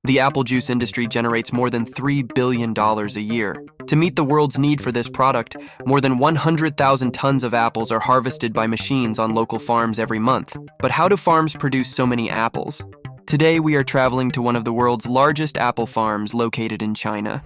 The apple juice industry generates more than $3 billion a year. To meet the world's need for this product, more than 100,000 tons of apples are harvested by machines on local farms every month. But how do farms produce so many apples? Today, we are traveling to one of the world's largest apple farms located in China.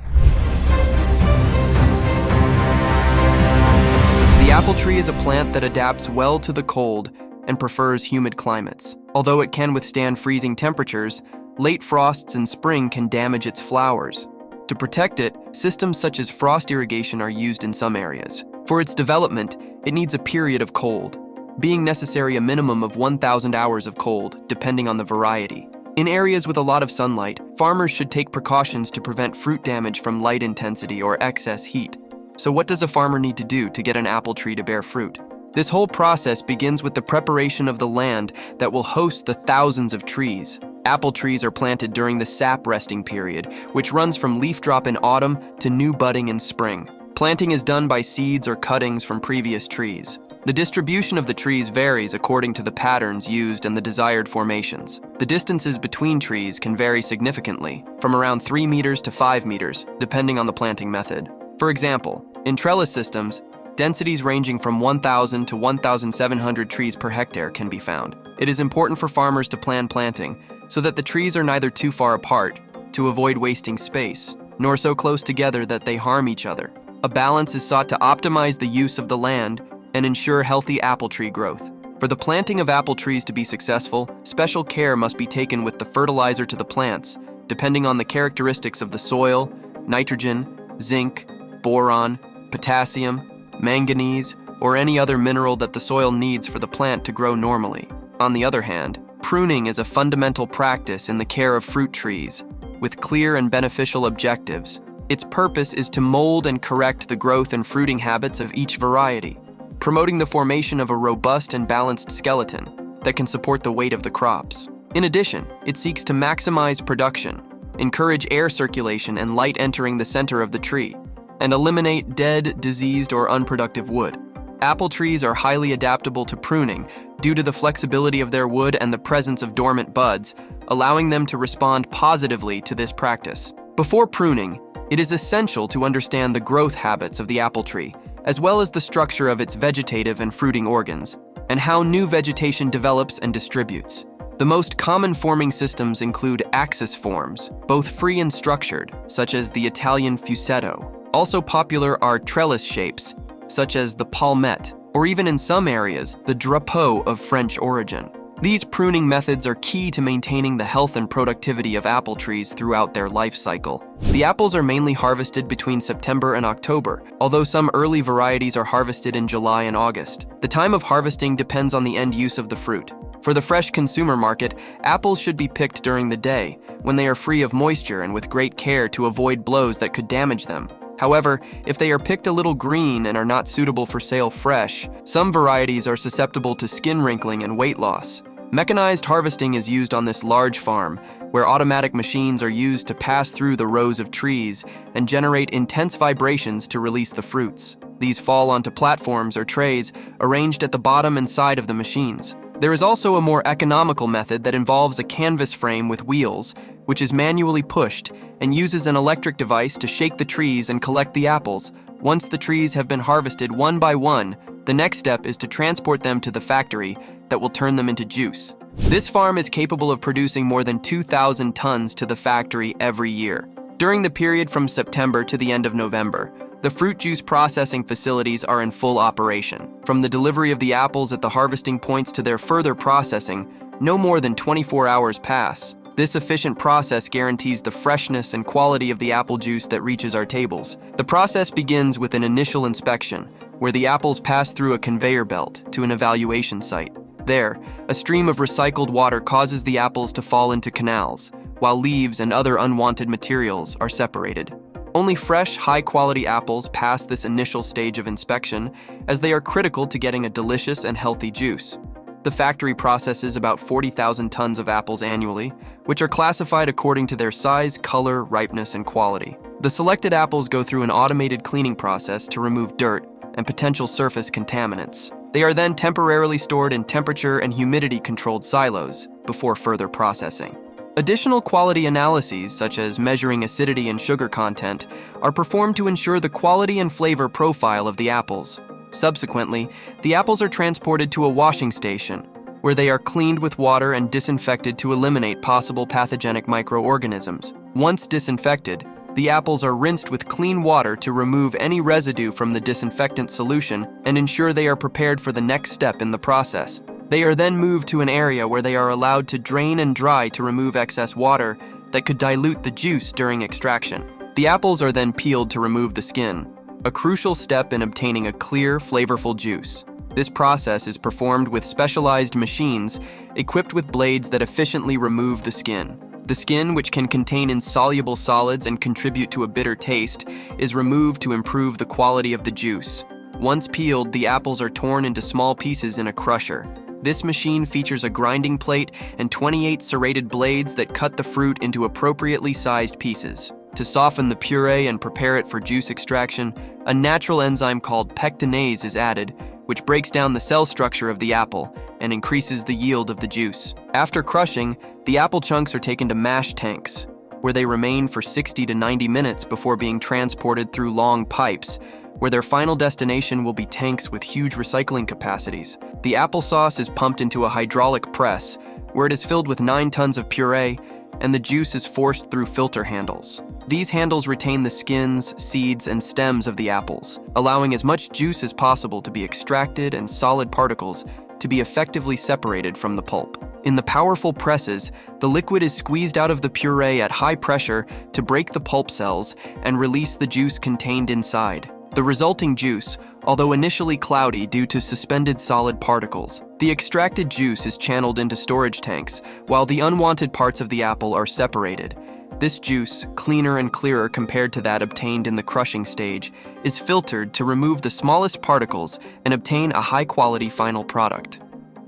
The apple tree is a plant that adapts well to the cold and prefers humid climates. Although it can withstand freezing temperatures, late frosts in spring can damage its flowers. To protect it, systems such as frost irrigation are used in some areas. For its development, it needs a period of cold, being necessary a minimum of 1,000 hours of cold, depending on the variety. In areas with a lot of sunlight, farmers should take precautions to prevent fruit damage from light intensity or excess heat. So what does a farmer need to do to get an apple tree to bear fruit? This whole process begins with the preparation of the land that will host the thousands of trees. Apple trees are planted during the sap resting period, which runs from leaf drop in autumn to new budding in spring. Planting is done by seeds or cuttings from previous trees. The distribution of the trees varies according to the patterns used and the desired formations. The distances between trees can vary significantly, from around 3 meters to 5 meters, depending on the planting method. For example, in trellis systems, densities ranging from 1,000 to 1,700 trees per hectare can be found. It is important for farmers to plan planting so that the trees are neither too far apart to avoid wasting space, nor so close together that they harm each other. A balance is sought to optimize the use of the land and ensure healthy apple tree growth. For the planting of apple trees to be successful, special care must be taken with the fertilizer to the plants, depending on the characteristics of the soil, nitrogen, zinc, boron, potassium, manganese, or any other mineral that the soil needs for the plant to grow normally. On the other hand, pruning is a fundamental practice in the care of fruit trees, with clear and beneficial objectives. Its purpose is to mold and correct the growth and fruiting habits of each variety, promoting the formation of a robust and balanced skeleton that can support the weight of the crops. In addition, it seeks to maximize production, encourage air circulation and light entering the center of the tree, and eliminate dead, diseased, or unproductive wood. Apple trees are highly adaptable to pruning due to the flexibility of their wood and the presence of dormant buds, allowing them to respond positively to this practice. Before pruning, it is essential to understand the growth habits of the apple tree, as well as the structure of its vegetative and fruiting organs, and how new vegetation develops and distributes. The most common forming systems include axis forms, both free and structured, such as the Italian fusetto. Also popular are trellis shapes, such as the palmette, or even in some areas, the drapeau of French origin. These pruning methods are key to maintaining the health and productivity of apple trees throughout their life cycle. The apples are mainly harvested between September and October, although some early varieties are harvested in July and August. The time of harvesting depends on the end use of the fruit. For the fresh consumer market, apples should be picked during the day, when they are free of moisture and with great care to avoid blows that could damage them. However, if they are picked a little green and are not suitable for sale fresh, some varieties are susceptible to skin wrinkling and weight loss. Mechanized harvesting is used on this large farm, where automatic machines are used to pass through the rows of trees and generate intense vibrations to release the fruits. These fall onto platforms or trays arranged at the bottom and side of the machines. There is also a more economical method that involves a canvas frame with wheels, which is manually pushed and uses an electric device to shake the trees and collect the apples. Once the trees have been harvested one by one, the next step is to transport them to the factory that will turn them into juice. This farm is capable of producing more than 2,000 tons to the factory every year. During the period from September to the end of November, the fruit juice processing facilities are in full operation. From the delivery of the apples at the harvesting points to their further processing, no more than 24 hours pass. This efficient process guarantees the freshness and quality of the apple juice that reaches our tables. The process begins with an initial inspection, where the apples pass through a conveyor belt to an evaluation site. There, a stream of recycled water causes the apples to fall into canals, while leaves and other unwanted materials are separated. Only fresh, high-quality apples pass this initial stage of inspection, as they are critical to getting a delicious and healthy juice. The factory processes about 40,000 tons of apples annually, which are classified according to their size, color, ripeness, and quality. The selected apples go through an automated cleaning process to remove dirt and potential surface contaminants. They are then temporarily stored in temperature and humidity-controlled silos before further processing. Additional quality analyses, such as measuring acidity and sugar content, are performed to ensure the quality and flavor profile of the apples. Subsequently, the apples are transported to a washing station, where they are cleaned with water and disinfected to eliminate possible pathogenic microorganisms. Once disinfected, the apples are rinsed with clean water to remove any residue from the disinfectant solution and ensure they are prepared for the next step in the process. They are then moved to an area where they are allowed to drain and dry to remove excess water that could dilute the juice during extraction. The apples are then peeled to remove the skin, a crucial step in obtaining a clear, flavorful juice. This process is performed with specialized machines equipped with blades that efficiently remove the skin. The skin, which can contain insoluble solids and contribute to a bitter taste, is removed to improve the quality of the juice. Once peeled, the apples are torn into small pieces in a crusher. This machine features a grinding plate and 28 serrated blades that cut the fruit into appropriately sized pieces. To soften the puree and prepare it for juice extraction, a natural enzyme called pectinase is added, which breaks down the cell structure of the apple and increases the yield of the juice. After crushing, the apple chunks are taken to mash tanks, where they remain for 60 to 90 minutes before being transported through long pipes, where their final destination will be tanks with huge recycling capacities. The applesauce is pumped into a hydraulic press, where it is filled with 9 tons of puree, and the juice is forced through filter handles. These handles retain the skins, seeds, and stems of the apples, allowing as much juice as possible to be extracted and solid particles to be effectively separated from the pulp. In the powerful presses, the liquid is squeezed out of the puree at high pressure to break the pulp cells and release the juice contained inside. The resulting juice, although initially cloudy due to suspended solid particles, the extracted juice is channeled into storage tanks, while the unwanted parts of the apple are separated. This juice, cleaner and clearer compared to that obtained in the crushing stage, is filtered to remove the smallest particles and obtain a high-quality final product.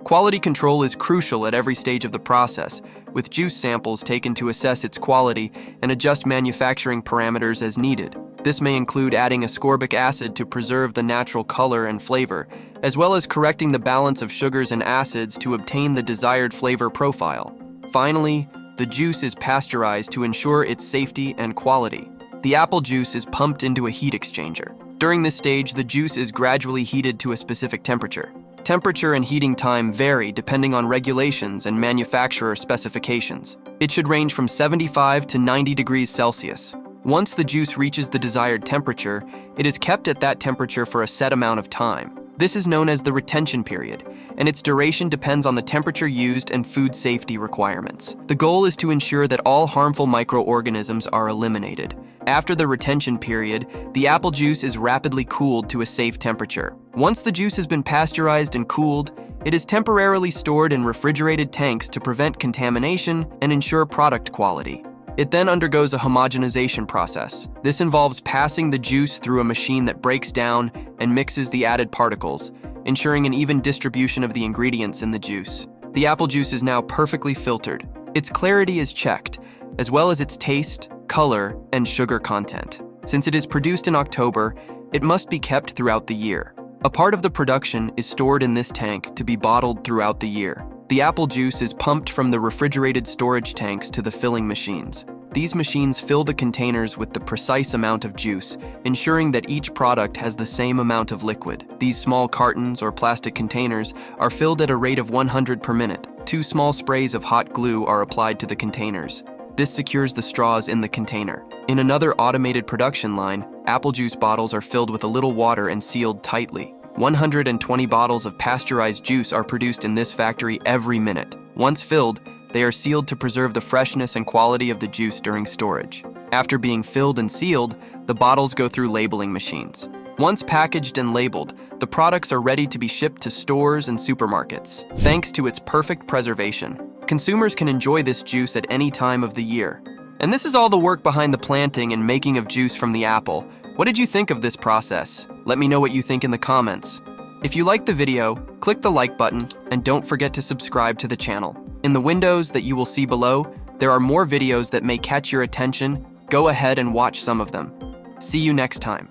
Quality control is crucial at every stage of the process, with juice samples taken to assess its quality and adjust manufacturing parameters as needed. This may include adding ascorbic acid to preserve the natural color and flavor, as well as correcting the balance of sugars and acids to obtain the desired flavor profile. Finally, the juice is pasteurized to ensure its safety and quality. The apple juice is pumped into a heat exchanger. During this stage, the juice is gradually heated to a specific temperature. Temperature and heating time vary depending on regulations and manufacturer specifications. It should range from 75 to 90 degrees Celsius. Once the juice reaches the desired temperature, it is kept at that temperature for a set amount of time. This is known as the retention period, and its duration depends on the temperature used and food safety requirements. The goal is to ensure that all harmful microorganisms are eliminated. After the retention period, the apple juice is rapidly cooled to a safe temperature. Once the juice has been pasteurized and cooled, it is temporarily stored in refrigerated tanks to prevent contamination and ensure product quality. It then undergoes a homogenization process. This involves passing the juice through a machine that breaks down and mixes the added particles, ensuring an even distribution of the ingredients in the juice. The apple juice is now perfectly filtered. Its clarity is checked, as well as its taste, color, and sugar content. Since it is produced in October, it must be kept throughout the year. A part of the production is stored in this tank to be bottled throughout the year. The apple juice is pumped from the refrigerated storage tanks to the filling machines. These machines fill the containers with the precise amount of juice, ensuring that each product has the same amount of liquid. These small cartons or plastic containers are filled at a rate of 100 per minute. 2 small sprays of hot glue are applied to the containers. This secures the straws in the container. In another automated production line, apple juice bottles are filled with a little water and sealed tightly. 120 bottles of pasteurized juice are produced in this factory every minute. Once filled, they are sealed to preserve the freshness and quality of the juice during storage. After being filled and sealed, the bottles go through labeling machines. Once packaged and labeled, the products are ready to be shipped to stores and supermarkets. Thanks to its perfect preservation, consumers can enjoy this juice at any time of the year. And this is all the work behind the planting and making of juice from the apple. What did you think of this process? Let me know what you think in the comments. If you liked the video, click the like button and don't forget to subscribe to the channel. In the windows that you will see below, there are more videos that may catch your attention. Go ahead and watch some of them. See you next time.